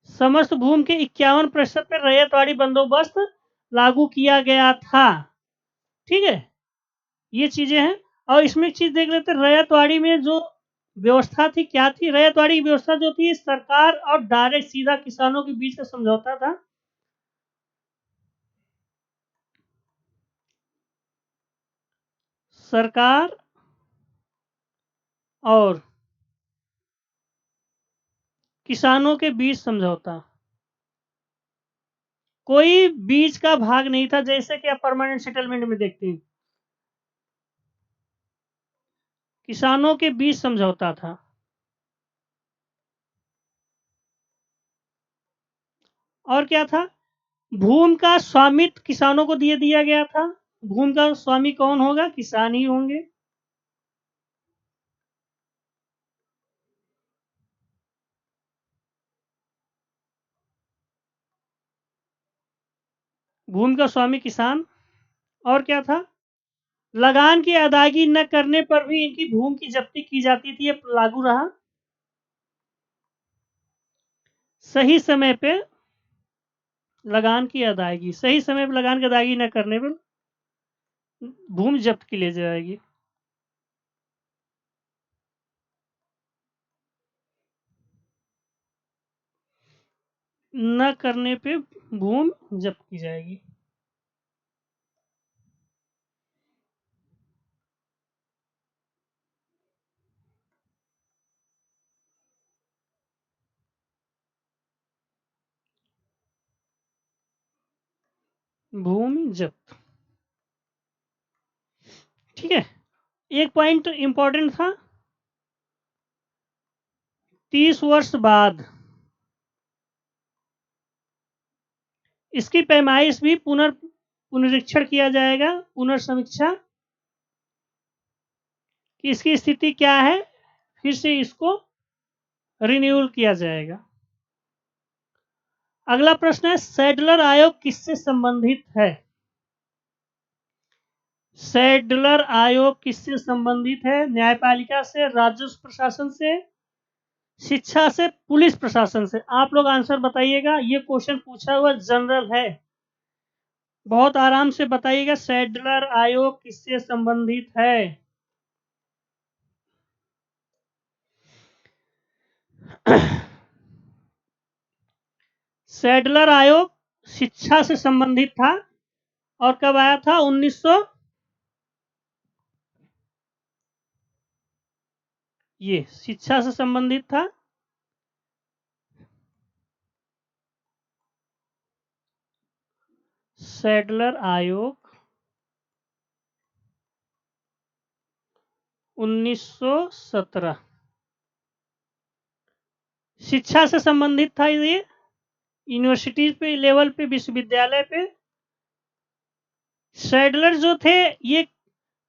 समस्त भूमि के 51% पे रैयतवाड़ी बंदोबस्त लागू किया गया था। ठीक है, ये चीजें हैं। और इसमें एक चीज देख लेते हैं, रैयतवाड़ी में जो व्यवस्था थी क्या थी? रैयतवाड़ी की व्यवस्था जो थी, सरकार और डायरेक्ट सीधा किसानों के बीच का समझौता था। सरकार और किसानों के बीच समझौता, कोई बीच का भाग नहीं था, जैसे कि आप परमानेंट सेटलमेंट में देखते हैं, किसानों के बीच समझौता था। और क्या था? भूमि का स्वामित्व किसानों को दिया गया था। भूमि का स्वामी कौन होगा? किसान ही होंगे। भूमि का स्वामी किसान। और क्या था? लगान की अदायगी न करने पर भी इनकी भूमि की जब्ती की जाती थी, ये लागू रहा। सही समय पे लगान की अदायगी, सही समय पर लगान की अदायगी न करने पर भूमि जब्त की ले जाएगी। न करने पे भूमि जब्त की जाएगी। भूमि जब्त। ठीक है, एक पॉइंट इंपॉर्टेंट था, 30 वर्ष बाद इसकी पैमाइश भी पुनरीक्षण किया जाएगा, पुनर्समीक्षा कि इसकी स्थिति क्या है, फिर से इसको रिन्यूअल किया जाएगा। अगला प्रश्न है, सैडलर आयोग किससे संबंधित है? सैडलर आयोग किससे संबंधित है? न्यायपालिका से, राजस्व प्रशासन से, शिक्षा से, पुलिस प्रशासन से? आप लोग आंसर बताइएगा। ये क्वेश्चन पूछा हुआ जनरल है, बहुत आराम से बताइएगा। सैडलर आयोग किससे संबंधित है? सैडलर आयोग शिक्षा से संबंधित था और कब आया था? 1900 ये शिक्षा से संबंधित था। सैडलर आयोग 1917 शिक्षा से संबंधित था। ये यूनिवर्सिटी पे लेवल पे, विश्वविद्यालय पे सैडलर जो थे, ये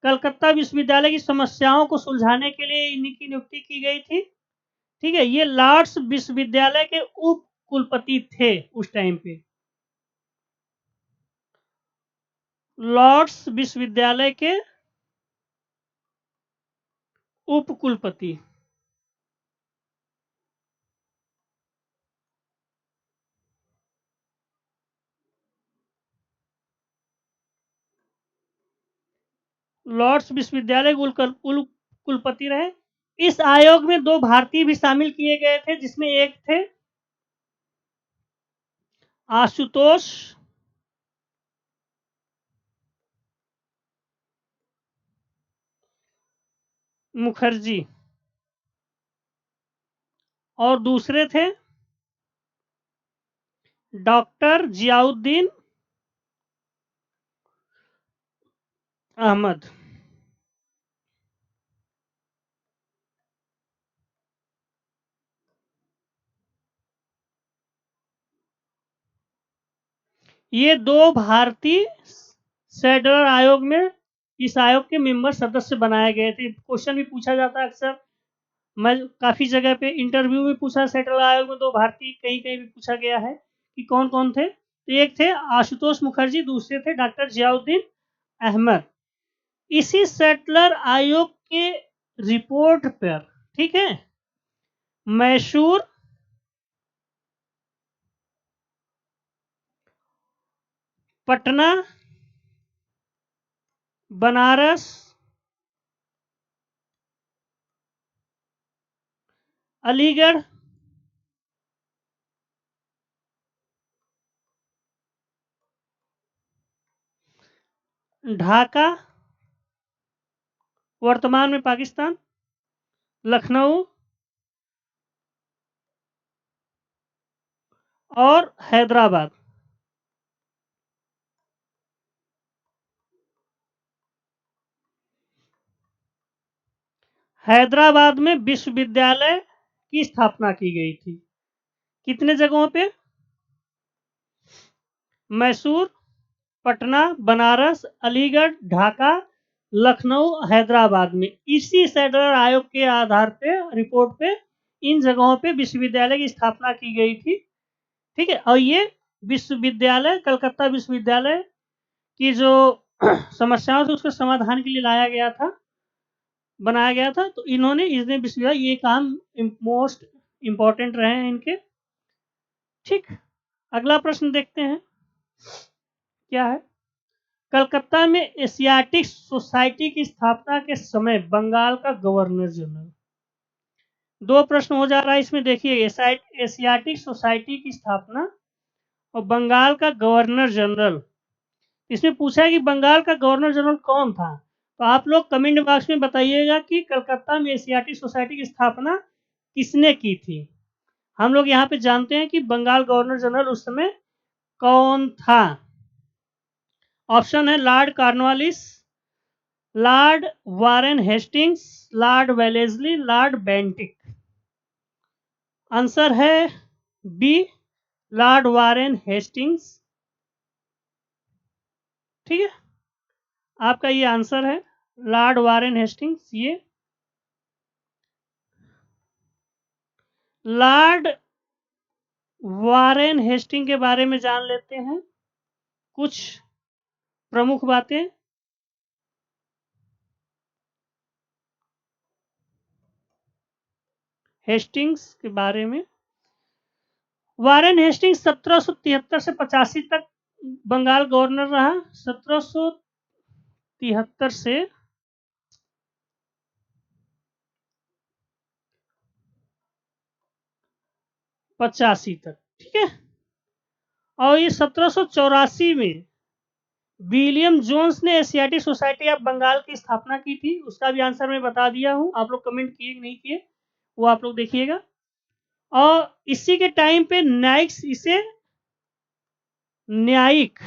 कलकत्ता विश्वविद्यालय की समस्याओं को सुलझाने के लिए इन्हीं की नियुक्ति की गई थी। ठीक है, ये लॉर्ड्स विश्वविद्यालय के उप कुलपति थे उस टाइम पे। लॉर्ड्स विश्वविद्यालय के उप कुलपति। लॉर्ड्स विश्वविद्यालय कुलपति रहे। इस आयोग में 2 भारतीय भी शामिल किए गए थे, जिसमें एक थे आशुतोष मुखर्जी और दूसरे थे डॉक्टर जियाउद्दीन अहमद। ये 2 भारतीय सैडलर आयोग में, इस आयोग के मेंबर सदस्य बनाए गए थे। क्वेश्चन भी पूछा जाता है अक्सर, मैं काफी जगह पे इंटरव्यू में पूछा, सैडलर आयोग में 2 भारतीय कहीं कहीं भी पूछा गया है कि कौन कौन थे। तो एक थे आशुतोष मुखर्जी, दूसरे थे डॉक्टर जियाउद्दीन अहमद। इसी सैडलर आयोग के रिपोर्ट पर, ठीक है, मैसूर, पटना, बनारस, अलीगढ़, ढाका वर्तमान में पाकिस्तान, लखनऊ और हैदराबाद। हैदराबाद में विश्वविद्यालय की स्थापना की गई थी। कितने जगहों पे? मैसूर, पटना, बनारस, अलीगढ़, ढाका, लखनऊ, हैदराबाद में। इसी सैडलर आयोग के आधार पे, रिपोर्ट पे, इन जगहों पे विश्वविद्यालय की स्थापना की गई थी। ठीक है, और ये विश्वविद्यालय, कलकत्ता विश्वविद्यालय की जो समस्याओं थी उसके समाधान के लिए लाया गया था, बनाया गया था। तो इन्होंने इसने विश्वविद्यालय, ये काम मोस्ट इंपॉर्टेंट रहे हैं इनके। ठीक, अगला प्रश्न देखते हैं क्या है। कलकत्ता में एशियाटिक सोसाइटी की स्थापना के समय बंगाल का गवर्नर जनरल। 2 प्रश्न हो जा रहा है इसमें, देखिए, एशियाटिक सोसाइटी की स्थापना और बंगाल का गवर्नर जनरल। इसमें पूछा है कि बंगाल का गवर्नर जनरल कौन था। तो आप लोग कमेंट बॉक्स में बताइएगा कि कलकत्ता में एशियाटिक सोसाइटी की स्थापना किसने की थी। हम लोग यहाँ पे जानते हैं कि बंगाल गवर्नर जनरल उस समय कौन था। ऑप्शन है Lord Cornwallis, Lord Warren Hastings, Lord Wellesley, Lord Bentinck. Answer है बी, लॉर्ड वारेन हेस्टिंग्स। ठीक है, आपका ये आंसर है लॉर्ड वारेन हेस्टिंग्स। ये लॉर्ड वारेन हेस्टिंग के बारे में जान लेते हैं कुछ प्रमुख बातें। हेस्टिंग्स के बारे में, वारेन हेस्टिंग्स 1773 से 85 तक बंगाल गवर्नर रहा। 1773 से 85 तक, ठीक है। और ये 1784 में विलियम जोन्स ने एशियाटिक सोसाइटी ऑफ बंगाल की स्थापना की थी। उसका भी आंसर मैं बता दिया हूं, आप लोग कमेंट किए कि नहीं किए वो आप लोग देखिएगा। और इसी के टाइम पे न्यायिक, इसे न्यायिक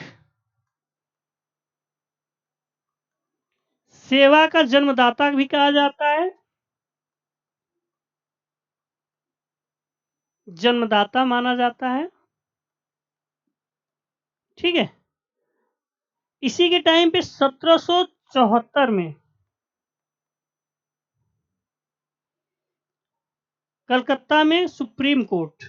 सेवा का जन्मदाता भी कहा जाता है। जन्मदाता माना जाता है, ठीक है। इसी के टाइम पे 1774 में कलकत्ता में सुप्रीम कोर्ट,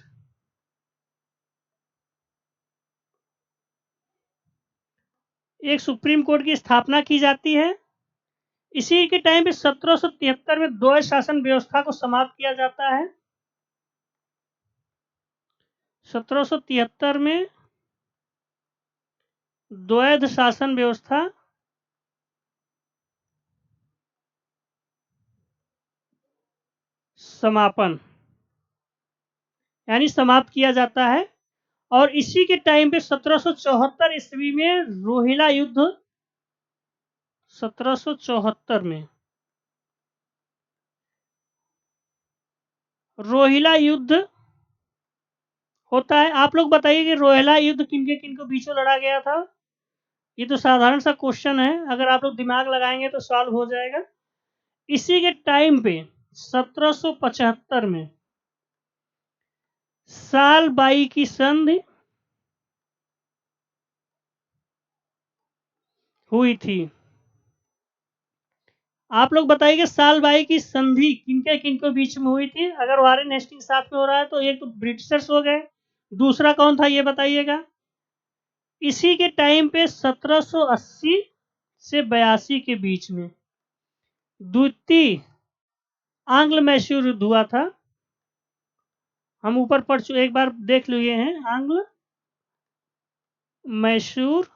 एक सुप्रीम कोर्ट की स्थापना की जाती है। इसी के टाइम पे 1773 में द्वैध शासन व्यवस्था को समाप्त किया जाता है। 1773 में द्वैध शासन व्यवस्था समापन यानी समाप्त किया जाता है। और इसी के टाइम पे 1774 ईस्वी में रोहिला युद्ध, 1774 में रोहिला युद्ध होता है। आप लोग बताइए कि रोहिला युद्ध किनके किनको बीचों लड़ा गया था। ये तो साधारण सा क्वेश्चन है, अगर आप लोग दिमाग लगाएंगे तो सॉल्व हो जाएगा। इसी के टाइम पे 1775 में साल बाई की संधि हुई थी। आप लोग बताइए साल बाई की संधि किनके किनको बीच में हुई थी। अगर वारेन हेस्टिंग साथ में हो रहा है तो एक तो ब्रिटिशर्स हो गए, दूसरा कौन था ये बताइएगा। इसी के टाइम पे 1780 से 82 के बीच में द्वितीय आंग्ल मैसूर युद्ध हुआ था। हम ऊपर पढ़ चुके, एक बार देख लिए हैं, आंग्ल मैसूर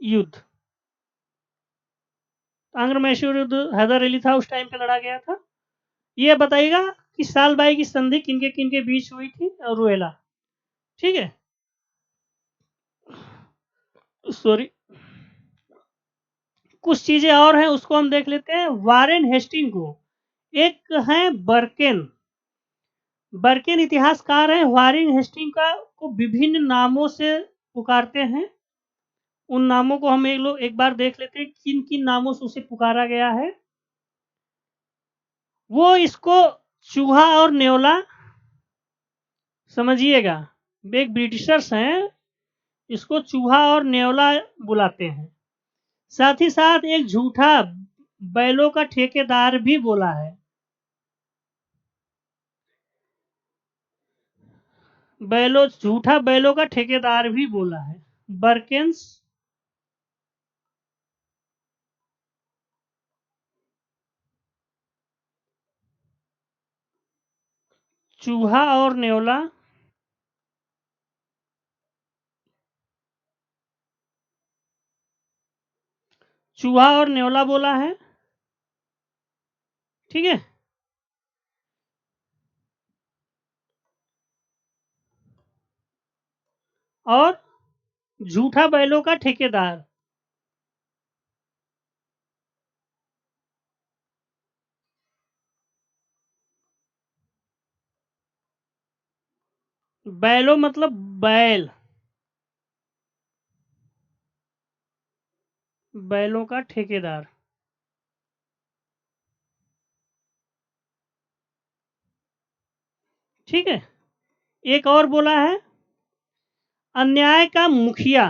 युद्ध। आंग्ल मैसूर युद्ध हैदर अली था उस टाइम पे लड़ा गया था। ये बताइएगा कि साल बाई की संधि किनके किनके बीच हुई थी और रुएला, ठीक है। सॉरी, कुछ चीजें और हैं उसको हम देख लेते हैं। वारेन हेस्टिंग को एक है बर्केन, बर्केन इतिहासकार है। वारेन हेस्टिंग का को विभिन्न नामों से पुकारते हैं। उन नामों को हम एक बार देख लेते हैं किन किन नामों से उसे पुकारा गया है। वो इसको चूहा और न्योला, समझिएगा, एक ब्रिटिशर्स हैं, इसको चूहा और न्योला बुलाते हैं। साथ ही साथ एक झूठा बैलों का ठेकेदार भी बोला है। बैलों, झूठा बैलों का ठेकेदार भी बोला है। बर्केंस, चूहा और न्योला, चूहा और न्योला बोला है, ठीक है। और झूठा बैलों का ठेकेदार, बैलो मतलब बैल, बैलों का ठेकेदार। ठीक है, एक और बोला है अन्याय का मुखिया।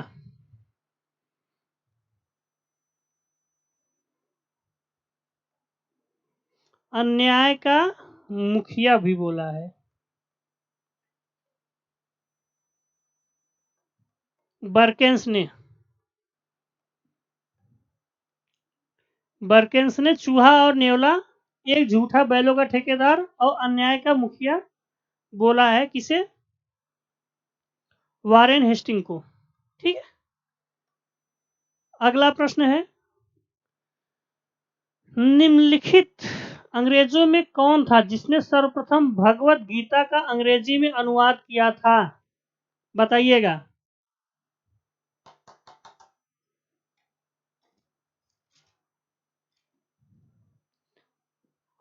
अन्याय का मुखिया भी बोला है। बर्केंस ने चूहा और नेवला एक झूठा बैलों का ठेकेदार और अन्याय का मुखिया बोला है किसे? वारेन हेस्टिंग को। ठीक है, अगला प्रश्न है निम्नलिखित अंग्रेजों में कौन था जिसने सर्वप्रथम भगवत गीता का अंग्रेजी में अनुवाद किया था? बताइएगा।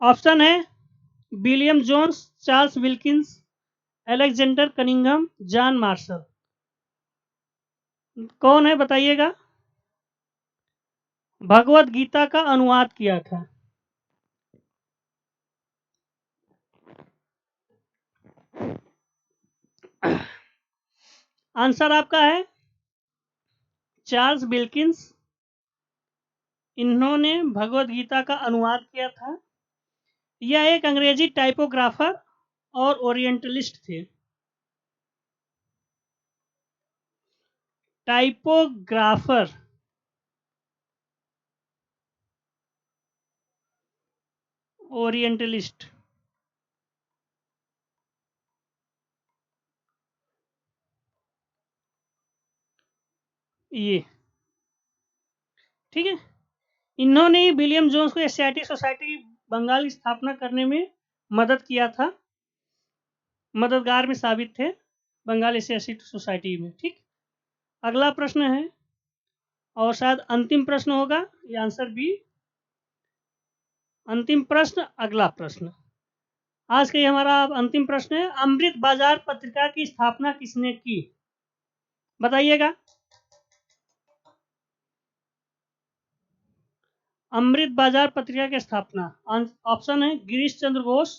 ऑप्शन है William Jones, Charles Wilkins, Alexander Cunningham, John Marshall. कौन है बताइएगा? भगवत गीता का अनुवाद किया था। आंसर आपका है चार्ल्स विल्किंस। इन्होंने भगवत गीता का अनुवाद किया था। यह एक अंग्रेजी टाइपोग्राफर और ओरिएंटलिस्ट थे। Typographer, orientalist. ये ठीक है, इन्होंने ही विलियम जोन्स को एशियाटिक सोसाइटी बंगाल की स्थापना करने में मदद किया था। मददगार में साबित थे बंगाल एशियाटिक सोसाइटी में। ठीक, अगला प्रश्न है और शायद अंतिम प्रश्न होगा, ये आंसर बी। अंतिम प्रश्न, अगला प्रश्न आज का हमारा अंतिम प्रश्न है अमृत बाजार पत्रिका की स्थापना किसने की? बताइएगा। अमृत बाजार पत्रिका की स्थापना, ऑप्शन है Girish Chandra Ghosh,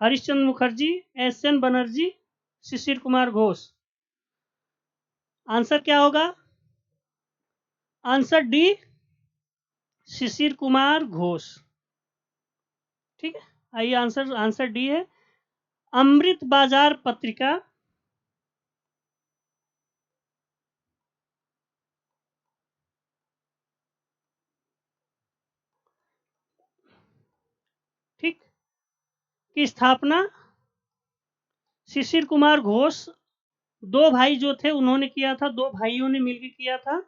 Harishchandra Mukherjee, S N Banerjee, Shishir Kumar Ghosh. Answer क्या होगा? Answer D, Shishir Kumar Ghosh. ठीक है, आइए आंसर डी है अमृत बाजार पत्रिका ठीक की स्थापना शिशिर कुमार घोष, दो भाई जो थे उन्होंने किया था, दो भाइयों ने मिलकर किया था।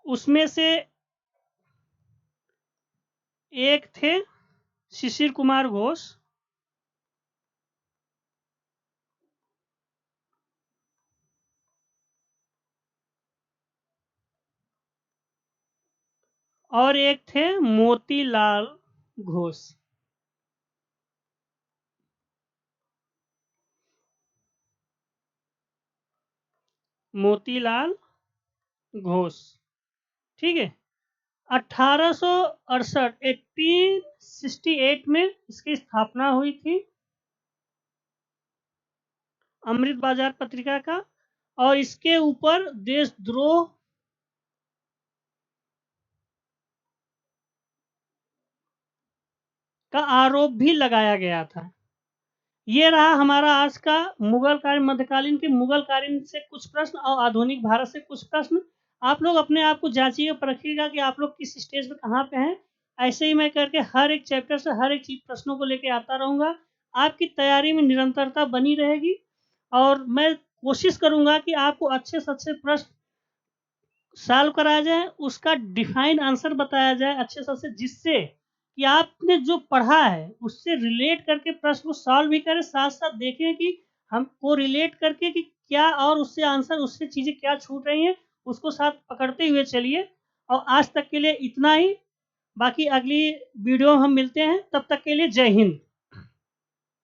उसमें से एक थे शिशिर कुमार घोष और एक थे मोतीलाल घोष। मोतीलाल घोष। ठीक है, 1868 1868 में इसकी स्थापना हुई थी अमृत बाजार पत्रिका का, और इसके ऊपर देशद्रोह का आरोप भी लगाया गया था। ये रहा हमारा आज का मुगल कालीन, मध्यकालीन के मुगल कालीन से कुछ प्रश्न और आधुनिक भारत से कुछ प्रश्न। आप लोग अपने आप को जांचिएगा, परखिएगा कि आप लोग किस स्टेज पे कहाँ पे हैं। ऐसे ही मैं करके हर एक चैप्टर से हर एक चीज प्रश्नों को लेके आता रहूंगा। आपकी तैयारी में निरंतरता बनी रहेगी और मैं कोशिश करूंगा कि आपको अच्छे से अच्छे प्रश्न सॉल्व कराया जाए, उसका डिफाइन आंसर बताया जाए अच्छे से अच्छे, जिससे कि आपने जो पढ़ा है उससे रिलेट करके प्रश्न को सॉल्व भी करें, साथ साथ देखें कि हमको रिलेट करके कि क्या और उससे आंसर, उससे चीज़ें क्या छूट रही हैं, उसको साथ पकड़ते हुए चलिए। और आज तक के लिए इतना ही, बाकी अगली वीडियो हम मिलते हैं, तब तक के लिए जय हिंद।